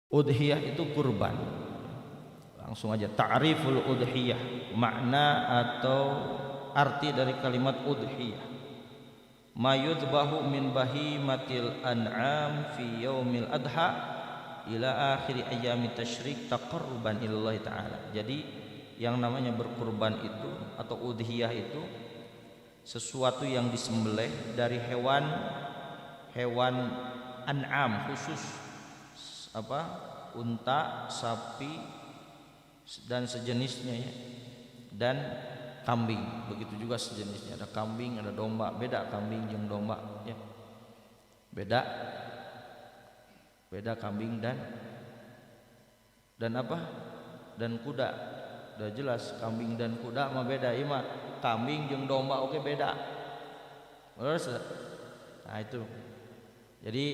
Udhiyah itu kurban. Langsung aja ta'riful udhiyah, makna atau arti dari kalimat udhiyah. Ma yudbahu min bahimatil an'am fi yaumil adha ila akhir ayyamit tasyrik taqarruban ilallah ta'ala. Jadi yang namanya berkurban itu atau udhiyah itu sesuatu yang disembelih dari hewan an'am, khusus unta, sapi dan sejenisnya ya, dan kambing, begitu juga sejenisnya. Ada kambing, ada domba, beda kambing jeung domba ya. Beda kambing dan kuda. Udah jelas kambing dan kuda mah beda. Ieu mah kambing jeung domba oke beda. Terus nah itu. Jadi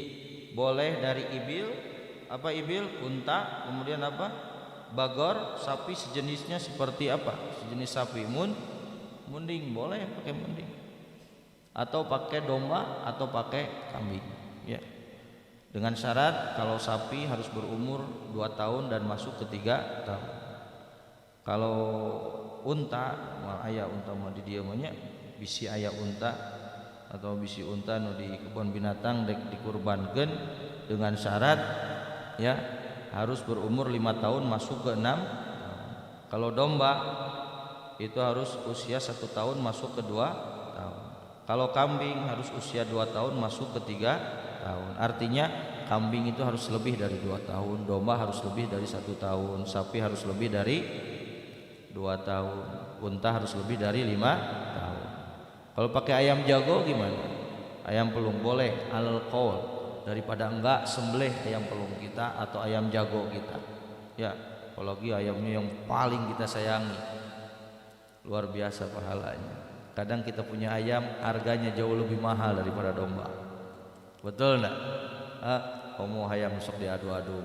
boleh dari ibil, unta, kemudian bagor, sapi sejenisnya seperti sejenis sapi, munding boleh pakai munding, atau pakai domba atau pakai kambing ya, dengan syarat kalau sapi harus berumur 2 tahun dan masuk ke 3 tahun. Kalau unta mal aya unta mah di dieu mah nya bisi aya unta atau bisi unta nu di kebun binatang dek dikurbankeun dengan syarat ya harus berumur 5 tahun masuk ke 6 tahun. Kalau domba itu harus usia 1 tahun masuk ke 2 tahun. Kalau kambing harus usia 2 tahun masuk ke 3 tahun. Artinya kambing itu harus lebih dari 2 tahun, domba harus lebih dari 1 tahun, sapi harus lebih dari 2 tahun, unta harus lebih dari 5 tahun. Kalau pakai ayam jago gimana? Ayam pelung boleh alal qaul, daripada enggak sembelih ayam pelung kita atau ayam jago kita ya, apalagi ayamnya yang paling kita sayangi, luar biasa pahalanya. Kadang kita punya ayam harganya jauh lebih mahal daripada domba, betul enggak? Komo hayam sok diadu-adu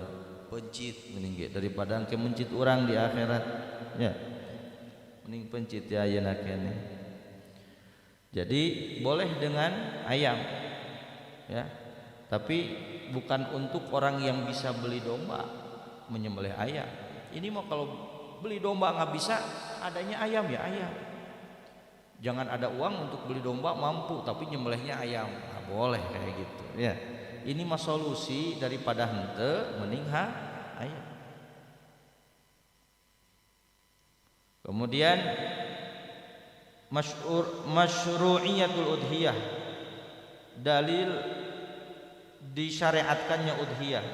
pencit mending daripada engke mencit orang di akhirat ya, mending pencit ya ayeuna keneh. Jadi boleh dengan ayam ya, tapi bukan untuk orang yang bisa beli domba menyembelih ayam. Ini mah kalau beli domba nggak bisa, adanya ayam ya ayam. Jangan ada uang untuk beli domba mampu tapi nyembelihnya ayam, nggak boleh kayak gitu ya. Ini mah solusi daripada hente mending ayam. Kemudian masyru'iyatul udhiyah, dalil disyariatkannya udhiyah.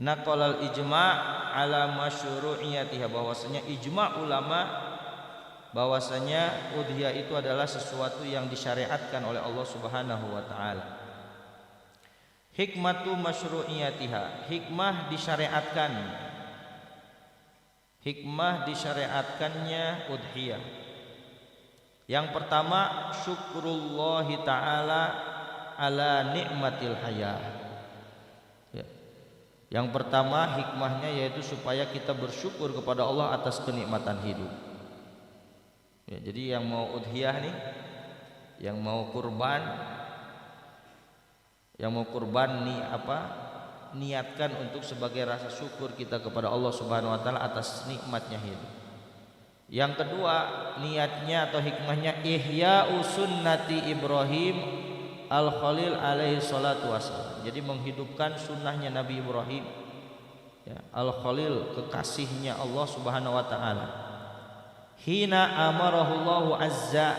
Naqalal ijma' ala masyru'iyatiha, bahwasanya ijma' ulama bahwasanya udhiyah itu adalah sesuatu yang disyariatkan oleh Allah Subhanahu wa taala. Hikmatu masyru'iyatiha, hikmah disyariatkannya udhiyah. Yang pertama, syukrullahi ta'ala ala nikmatil hayah ya. Yang pertama hikmahnya yaitu supaya kita bersyukur kepada Allah atas kenikmatan hidup ya. Jadi yang mau udhiyah nih, yang mau kurban nih niatkan untuk sebagai rasa syukur kita kepada Allah Subhanahu wa taala atas nikmatnya hidup. Yang kedua, niatnya atau hikmahnya ihya'u sunnati Ibrahim al-Khalil alaihi salatu wassalam. Jadi menghidupkan sunnahnya Nabi Ibrahim ya, al-Khalil, kekasihnya Allah Subhanahu wa taala. Hina amarahullahu azza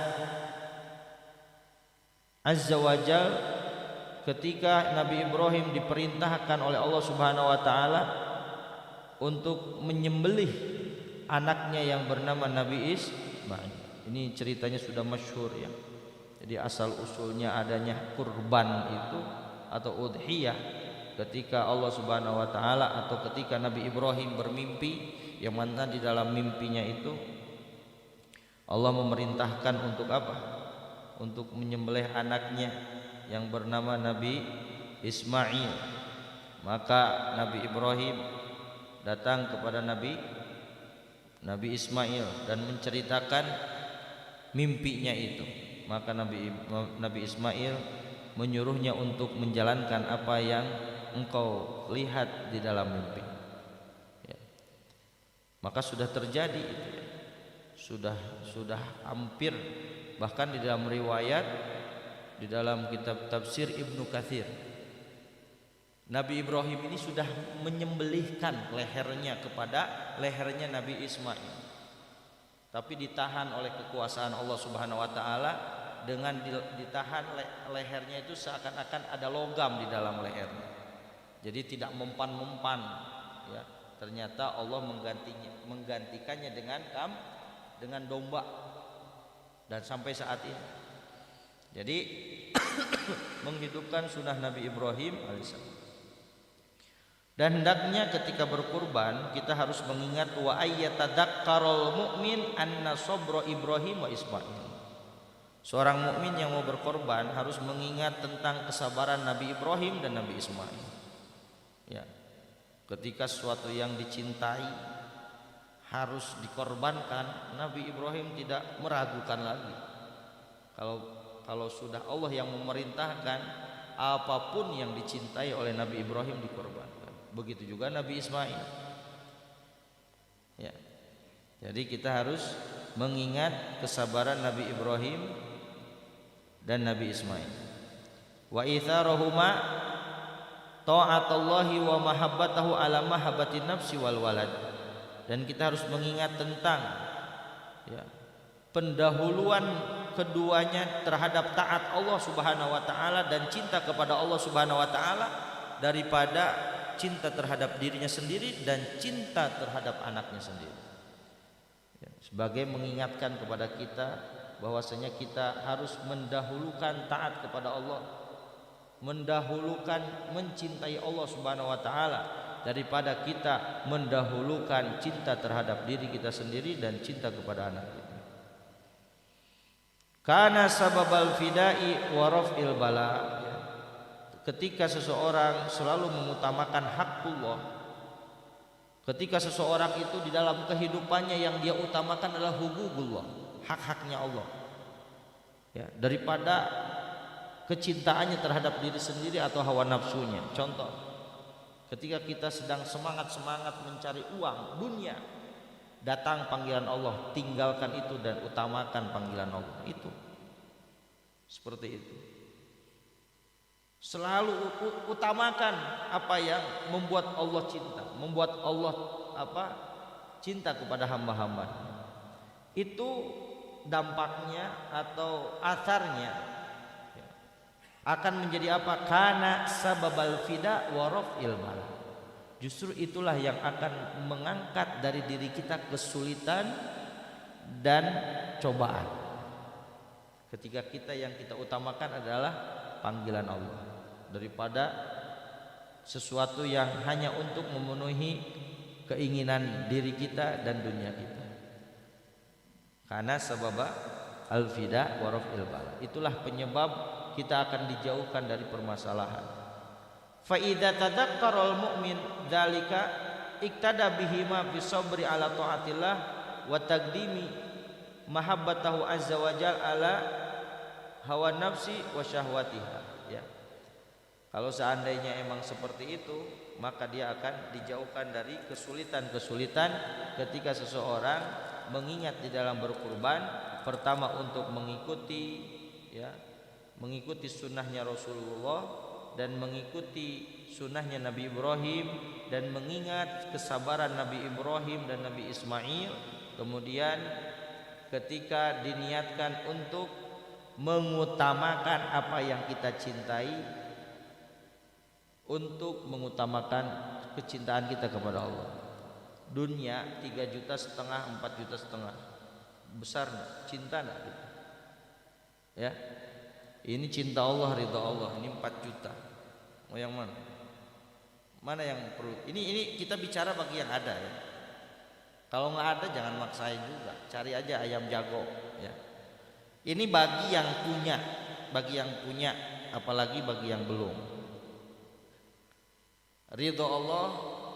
wajal, ketika Nabi Ibrahim diperintahkan oleh Allah Subhanahu wa taala untuk menyembelih anaknya yang bernama Nabi Ismail. Ini ceritanya sudah masyhur ya. Jadi asal usulnya adanya kurban itu atau udhiyah ketika Allah Subhanahu wa taala atau ketika Nabi Ibrahim bermimpi, yang mana di dalam mimpinya itu Allah memerintahkan untuk untuk menyembelih anaknya yang bernama Nabi Ismail. Maka Nabi Ibrahim datang kepada Nabi Ismail dan menceritakan mimpinya itu. Maka Nabi Ismail menyuruhnya untuk menjalankan apa yang engkau lihat di dalam mimpi. Ya. Maka sudah terjadi itu ya. Sudah hampir, bahkan di dalam riwayat, di dalam kitab tafsir Ibnu Katsir, Nabi Ibrahim ini sudah menyembelihkan lehernya kepada lehernya Nabi Ismail, tapi ditahan oleh kekuasaan Allah Subhanahu wa taala. Dengan ditahan lehernya itu seakan-akan ada logam di dalam lehernya, jadi tidak mempan-mempan ya. Ternyata Allah menggantikannya dengan domba, dan sampai saat ini jadi menghidupkan sunnah Nabi Ibrahim alaihissalam. Dan hendaknya ketika berkurban kita harus mengingat wa ayyatadzakkarul mu'min anna sabra Ibrahim wa Ismail. Seorang mukmin yang mau berkorban harus mengingat tentang kesabaran Nabi Ibrahim dan Nabi Ismail. Ya. Ketika sesuatu yang dicintai harus dikorbankan, Nabi Ibrahim tidak meragukan lagi. Kalau sudah Allah yang memerintahkan, apapun yang dicintai oleh Nabi Ibrahim dikorbankan. Begitu juga Nabi Ismail. Ya. Jadi kita harus mengingat kesabaran Nabi Ibrahim dan Nabi Ismail. Wa itharahuma ta'atullahi wa mahabbatahu ala mahabbatin nafsi wal walad. Dan kita harus mengingat tentang ya, pendahuluan keduanya terhadap taat Allah Subhanahu wa taala dan cinta kepada Allah Subhanahu wa taala daripada cinta terhadap dirinya sendiri dan cinta terhadap anaknya sendiri. Ya, sebagai mengingatkan kepada kita bahwasanya kita harus mendahulukan taat kepada Allah, mendahulukan mencintai Allah Subhanahu wa taala daripada kita mendahulukan cinta terhadap diri kita sendiri dan cinta kepada anak kita. Kana sababal fidai wa raf'il bala. Ketika seseorang selalu mengutamakan hakullah, ketika seseorang itu di dalam kehidupannya yang dia utamakan adalah hububullah, hak-haknya Allah ya, daripada kecintaannya terhadap diri sendiri atau hawa nafsunya. Contoh, ketika kita sedang semangat-semangat mencari uang dunia, datang panggilan Allah, tinggalkan itu dan utamakan panggilan Allah. Itu seperti itu. Selalu utamakan apa yang membuat Allah cinta, membuat Allah cinta kepada hamba-hamba. Itu dampaknya atau asarnya akan menjadi apa? Kana sababal fida wa raf'il bala. Justru itulah yang akan mengangkat dari diri kita kesulitan dan cobaan. Ketika kita yang kita utamakan adalah panggilan Allah daripada sesuatu yang hanya untuk memenuhi keinginan diri kita dan dunia kita. Karena sababa al-fida wa raf'il bala. Itulah penyebab kita akan dijauhkan dari permasalahan. Fa idza tadzakkara al-mu'min dzalika iktada bihima fi sabri ala taatillah wa taqdimi mahabbatahu azza wa jalla ala hawa nafsi wa syahwatiha ya. Kalau seandainya emang seperti itu, maka dia akan dijauhkan dari kesulitan-kesulitan ketika seseorang mengingat di dalam berkurban. Pertama untuk mengikuti sunnahnya Rasulullah dan mengikuti sunnahnya Nabi Ibrahim dan mengingat kesabaran Nabi Ibrahim dan Nabi Ismail. Kemudian ketika diniatkan untuk mengutamakan apa yang kita cintai, untuk mengutamakan kecintaan kita kepada Allah. Dunia 3,5 juta, 4,5 juta, besar enggak? Cinta enggak kita? Ya. Ini cinta Allah, ridha Allah. Ini 4 juta. Mau yang mana? Mana yang perlu? Ini kita bicara bagi yang ada ya. Kalau nggak ada jangan maksain juga. Cari aja ayam jago ya. Ini bagi yang punya, apalagi bagi yang belum. Ridho Allah,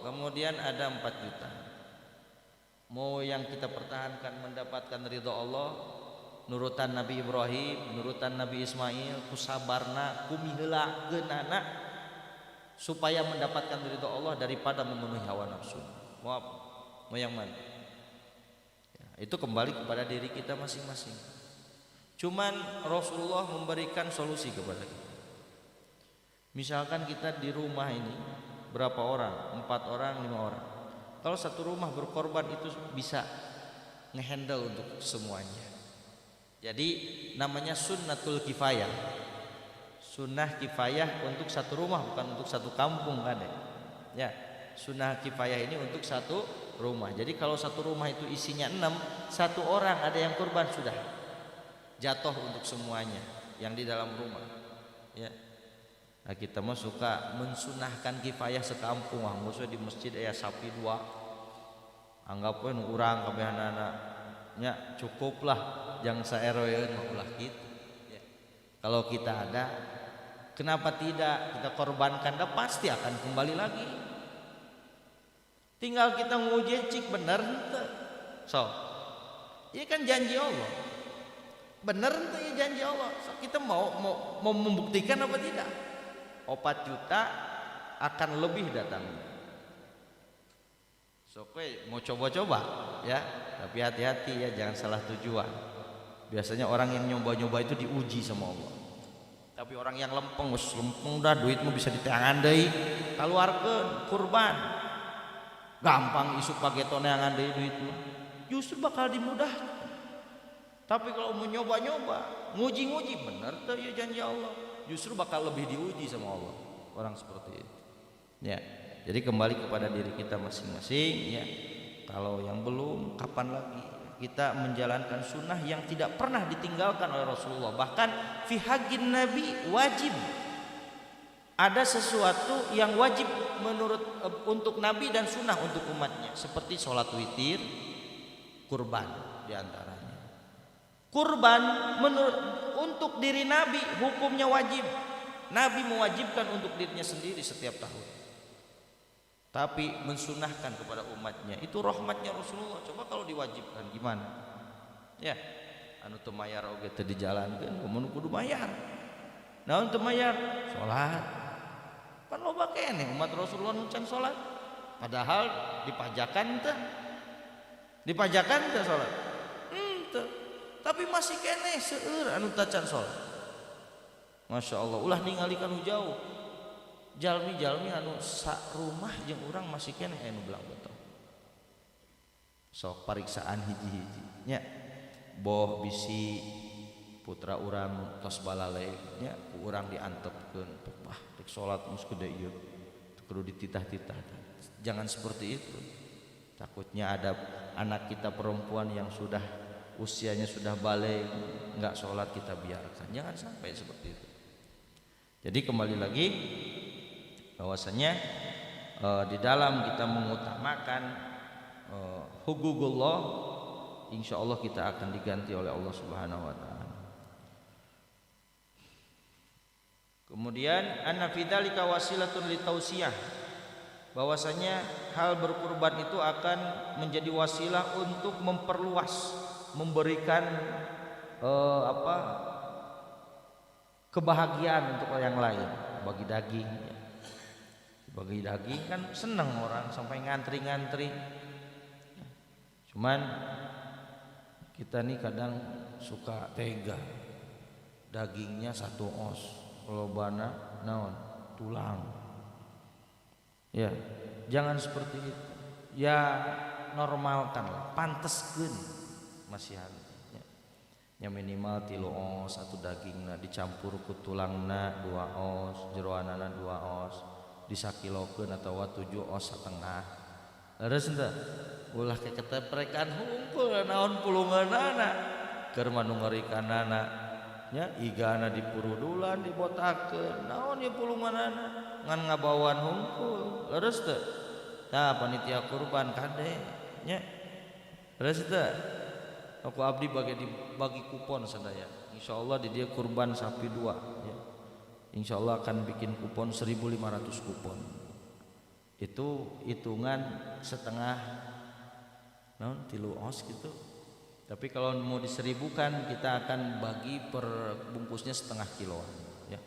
kemudian ada 4 juta. Mau yang kita pertahankan mendapatkan ridho Allah, nurutan Nabi Ibrahim, nurutan Nabi Ismail, kusabarna, kumiheula geunana, supaya mendapatkan ridho Allah daripada memenuhi hawa nafsu. Mau yang mana? Ya, itu kembali kepada diri kita masing-masing. Cuman Rasulullah memberikan solusi kepada kita. Misalkan kita di rumah ini berapa orang? 4 orang, 5 orang. Kalau satu rumah berkorban itu bisa ngehandle untuk semuanya. Jadi namanya sunnatul kifayah. Sunnah kifayah untuk satu rumah, bukan untuk satu kampung kan ya. Sunnah kifayah ini untuk satu rumah. Jadi kalau satu rumah itu isinya 6, satu orang ada yang kurban sudah jatuh untuk semuanya yang di dalam rumah. Ya. Nah, kita mah suka mensunahkan kifayah sekampung, maksudnya di masjid aya sapi 2. Anggap we urang kabehanana nya cukuplah jang saeroeun mah ulah kitu. Ya. Kalau kita ada, kenapa tidak kita korbankan? Dah pasti akan kembali lagi. Tinggal kita nguji cik bener henteu. So, ini kan janji Allah. Bener henteu ya janji Allah. So, kita mau membuktikan apa tidak? 4 juta akan lebih datang. So, mau coba-coba ya, tapi hati-hati ya, jangan salah tujuan. Biasanya orang yang nyoba-nyoba itu diuji sama Allah. Tapi orang yang lempeng dah duitmu bisa diteangan deui, kaluarkeun kurban. Gampang isuk pageton neangan deui duitmu. Justru bakal dimudah. Tapi kalau mau nyoba-nyoba, nguji-nguji bener tuh ya janji Allah, justru bakal lebih diuji sama Allah. Orang seperti itu. Ya. Jadi kembali kepada diri kita masing-masing ya. Kalau yang belum, kapan lagi kita menjalankan sunnah yang tidak pernah ditinggalkan oleh Rasulullah. Bahkan fi haqqin Nabi wajib. Ada sesuatu yang wajib menurut untuk Nabi dan sunnah untuk umatnya, seperti sholat witir, kurban diantaranya. Kurban untuk diri Nabi hukumnya wajib. Nabi mewajibkan untuk dirinya sendiri setiap tahun. Tapi mensunahkan kepada umatnya, itu rahmatnya Rasulullah. Coba kalau diwajibkan gimana? Ya, anu teu mayar oge teu dijalankeun, kudu kudu mayar. Naon teu mayar? Salat. Pan loba keneh umat Rasulullah nu can salat. Padahal dipajakan teu? Dipajakan teu salat? Teu. Tapi masih keneh seueur anu teu can salat. Masya Allah, ulah ningalikeun jauh. Jalmi-jalmi anu sak rumah jeung urang masih keneh anu belang betul. Sok pariksaan hiji-hiji nya. Boh bisi putra urang tos balale nya ku urang diantepkeun. Wah, rek salat mus gede ieu. Kudu dititah-titah. Jangan seperti itu. Takutnya ada anak kita perempuan yang sudah usianya sudah balik enggak salat kita biarkan. Jangan sampai seperti itu. Jadi kembali lagi bahwasanya di dalam kita mengutamakan hugugullah, insya Allah kita akan diganti oleh Allah Subhanahu Wa Taala. Kemudian anna fi dzalika wasilatun litausiyah, bahwasanya hal berkurban itu akan menjadi wasilah untuk memperluas, memberikan kebahagiaan untuk yang lain, bagi daging. Bagi daging kan senang orang sampai ngantri-ngantri. Cuman kita nih kadang suka tega. Dagingnya 1 os, lobana naon? Tulang. Ya, jangan seperti itu. Ya normalkanlah, panteskeun masihan. Ya minimal 3 os satu dagingna dicampur ku tulangna 2 os, jeroanana 2 os. Disakilokeun atawa 7 os setengah. Leres henteu? Ulah keketeprekan hungkul naon pulungeunana keur manu ngerikanana nya igana dipurudulan dibotakeun. Naon ieu pulungeunana ngan ngabawan hungkul. Leres teu? Tah panitia kurban kade nya. Leres teu? Aku abdi bagi kupon sadaya. Insyaallah di dia kurban sapi 2 ya. Insyaallah akan bikin kupon 1.500 kupon. Itu hitungan setengah naon 3 os gitu. Tapi kalau mau diseribukan kita akan bagi per bungkusnya setengah kiloan ya.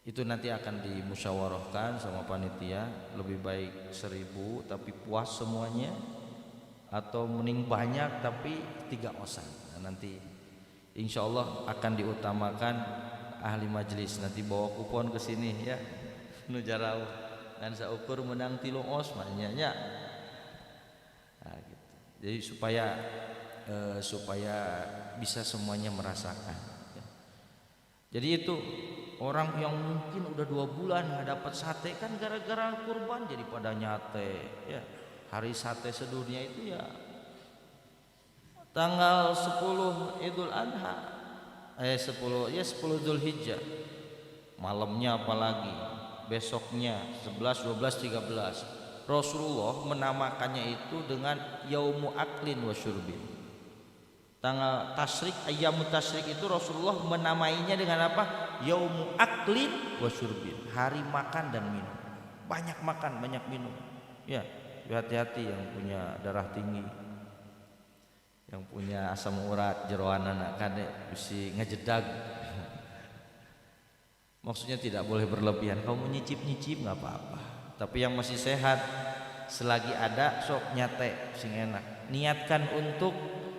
Itu nanti akan dimusyawarahkan sama panitia, lebih baik 1000 tapi puas semuanya, atau mending banyak tapi 3 osan. Nah, nanti insya Allah akan diutamakan ahli majelis, nanti bawa kupon ke sini ya, nu jarau dan saukur menang 3 os makanya. Nah, gitu. Jadi supaya bisa semuanya merasakan ya. Jadi itu orang yang mungkin udah 2 bulan nggak dapat sate kan gara-gara kurban jadi pada nyate ya. Hari sate sedunia itu ya tanggal 10 Idul Adha, 10 Dzulhijjah, malamnya apalagi besoknya 11, 12, 13 Rasulullah menamakannya itu dengan Yaumu Aklin wa Syurbin. Tanggal tasyrik, ayyamut tasyrik itu Rasulullah menamainya dengan apa? Yaumu Aklin wa Syurbin, hari makan dan minum. Banyak makan, banyak minum. Ya, hati-hati yang punya darah tinggi, yang punya asam urat jeroan anak kade bisi ngejedag. Maksudnya tidak boleh berlebihan. Kamu nyicip-nyicip nggak apa-apa. Tapi yang masih sehat selagi ada sok nyate sing enak. Niatkan untuk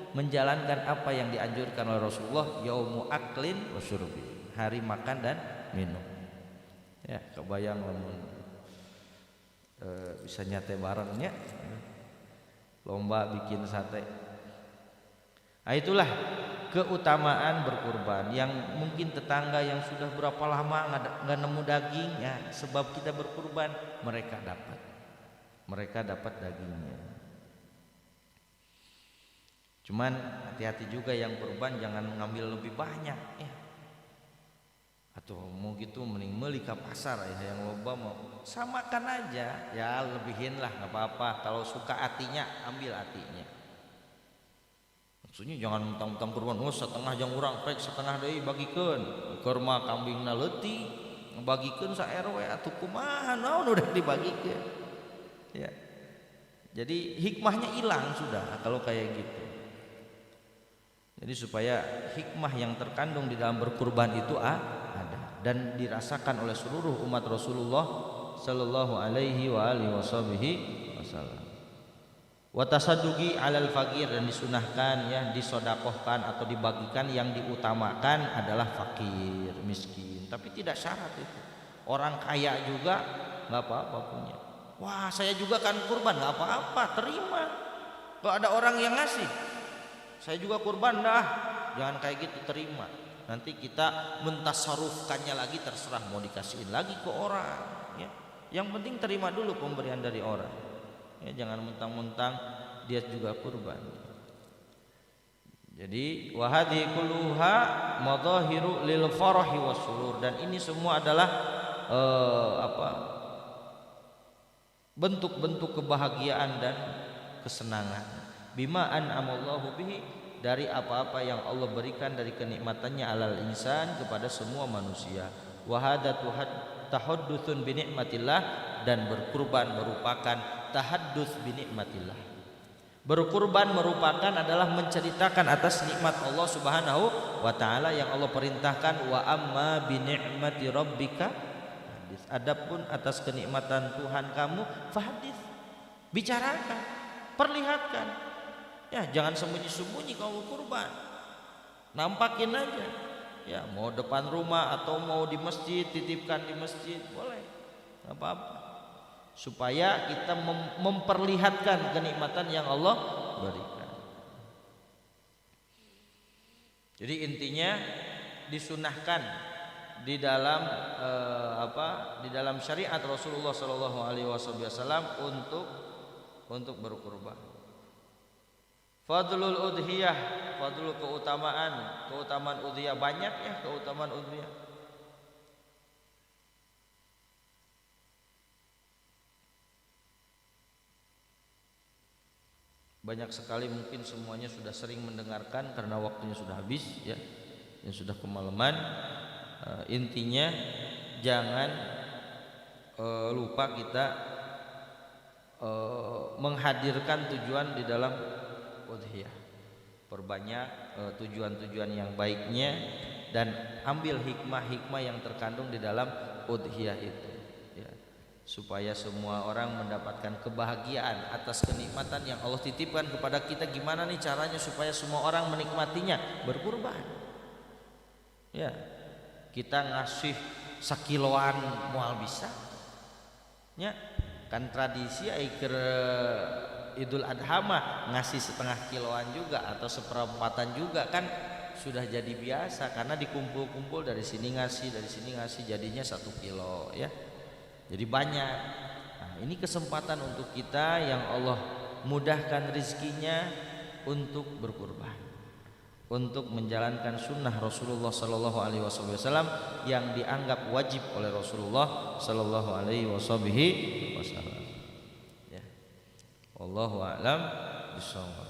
menjalankan apa yang dianjurkan oleh Rasulullah, yaumu aklin wa syurbi, hari makan dan minum. Ya, kebayang lamun bisa nyate barengnya. Lomba bikin sate. Nah, itulah keutamaan berkurban. Yang mungkin tetangga yang sudah berapa lama nggak nemu daging ya, sebab kita berkurban mereka dapat dagingnya. Cuman hati-hati juga yang kurban, jangan mengambil lebih banyak ya. Atau mau gitu mending meuli ka pasar ya, yang loba mau samakan aja ya, lebihin lah nggak apa-apa. Kalau suka hatinya ambil hatinya. Maksudnya jangan mentang-mentang kurban setengah jang urang rek setengah deui bagikeun. Keur mah kambingna leutik ngabagikeun sa RW atuh kumaha naon udah dibagikeun. Ya. Jadi hikmahnya hilang sudah kalau kayak gitu. Jadi supaya hikmah yang terkandung di dalam berkurban itu ada dan dirasakan oleh seluruh umat Rasulullah sallallahu alaihi wa alihi wasallam. Wa tasadduqi 'alal faqir, dan disunahkan ya disodakohkan atau dibagikan, yang diutamakan adalah fakir, miskin. Tapi tidak syarat itu. Orang kaya juga enggak apa-apa punya. Wah, saya juga kan kurban, enggak apa-apa, terima. Kalau ada orang yang ngasih, saya juga kurban dah, jangan kayak gitu, terima. Nanti kita mentasarufkannya lagi, terserah mau dikasihin lagi ke orang ya. Yang penting terima dulu pemberian dari orang ya, jangan mentang-mentang dia juga kurban. Jadi wa hadhihi kulluha madhahiru lil farahi wasurur, dan ini semua adalah bentuk-bentuk kebahagiaan dan kesenangan. Bima an'amallahu bihi, dari apa-apa yang Allah berikan dari kenikmatannya alal insan, kepada semua manusia. Wa hadza tahadduthun bi nikmatillah, dan berkurban merupakan tahadduts bi nikmatillah. Berkurban merupakan adalah menceritakan atas nikmat Allah Subhanahu wa taala yang Allah perintahkan, wa amma bi ni'mati rabbika, adapun atas kenikmatan Tuhan kamu, fahdits, bicarakan, perlihatkan. Ya, jangan sembunyi-sembunyi kamu kurban. Nampakin aja. Ya, mau depan rumah atau mau di masjid, titipkan di masjid, boleh. Enggak apa-apa. Supaya kita memperlihatkan kenikmatan yang Allah berikan. Jadi intinya disunahkan di dalam di dalam syariat Rasulullah sallallahu alaihi wasallam untuk berkurban. Fadlul udhiyah, fadlul keutamaan udhiyah, banyak ya keutamaan udhiyah. Banyak sekali, mungkin semuanya sudah sering mendengarkan karena waktunya sudah habis ya, yang sudah kemalaman. Intinya jangan lupa kita menghadirkan tujuan di dalam udhiyah. Perbanyak tujuan-tujuan yang baiknya dan ambil hikmah-hikmah yang terkandung di dalam udhiyah itu ya, supaya semua orang mendapatkan kebahagiaan atas kenikmatan yang Allah titipkan kepada kita. Gimana nih caranya supaya semua orang menikmatinya? Berkurban ya, kita ngasih sakiloan moal bisa ya, kan tradisi aiker Idul Adha mah ngasih setengah kiloan juga atau seperempatan juga kan sudah jadi biasa, karena dikumpul-kumpul dari sini ngasih jadinya 1 kilo ya, jadi banyak. Nah, ini kesempatan untuk kita yang Allah mudahkan rezekinya untuk berkurban, untuk menjalankan sunnah Rasulullah Sallallahu Alaihi Wasallam yang dianggap wajib oleh Rasulullah Sallallahu Alaihi Wasallam ya. Wallahu a'lam bishawab.